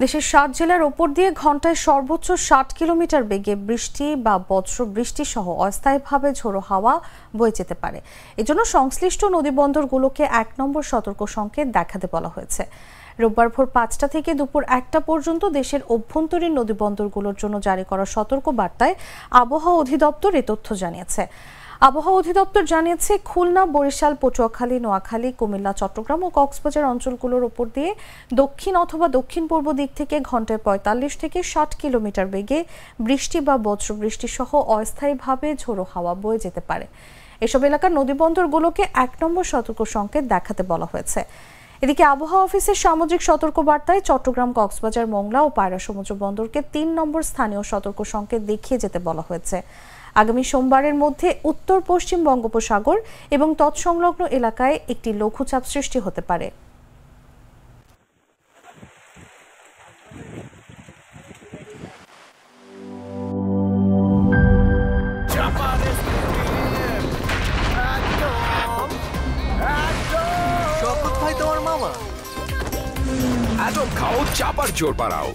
দেশের ৭ জেলার ওপর দিয়ে ঘন্টায় সর্বোচ্চ ৬০ কিলোমিটার বেগে বৃষ্টি বা বজ্র বৃষ্টি সহ অস্থায়ীভাবে ঝোড়ো হাওয়া বয়ে যেতে পারে। এজন্য সংশ্লিষ্ট নদীবন্দরগুলোকে ১ নম্বর সতর্ক সংকেত দেখাতে বলা হয়েছে। রোববার ভোর ৫টা থেকে দুপুর ১টা পর্যন্ত দেশের অভ্যন্তরীণ নদীবন্দরগুলোর জন্য জারি করা সতর্ক বার্তায় আবহাওয়া অধিদপ্তর এ তথ্য জানিয়েছে। আবহাওয়া অধিদপ্তর জানিয়েছে, খুলনা, বরিশাল, পটুয়াখালী, নোয়াখালী, কুমিল্লা, চট্টগ্রাম ও কক্সবাজার অঞ্চলগুলোর উপর দিয়ে দক্ষিণ অথবা দক্ষিণ পূর্ব দিক থেকে ঘন্টায় ৪৫ থেকে ৬০ কিলোমিটার বেগে বৃষ্টি বা বজ্রবৃষ্টি সহ অস্থায়ীভাবে ঝোড়ো হাওয়া বয়ে যেতে পারে। এসব এলাকার নদীবন্দরগুলোকে ১ নম্বর সতর্ক সংকেত দেখাতে বলা হয়েছে। এদিকে আবহাওয়া অফিসের সামুদ্রিক সতর্ক বার্তায় চট্টগ্রাম, কক্সবাজার, মোংলা ও পায়রা সমুদ্র বন্দরকে ৩ নম্বর স্থানীয় সতর্ক সংকেত দেখিয়ে যেতে বলা হয়েছে। আগামী সোমবারের মধ্যে উত্তর পশ্চিম বঙ্গোপসাগর এবং তৎসংলগ্ন এলাকায় একটি লঘুচাপ সৃষ্টি হতে পারে। খাও চাপার জোর বাড়াও।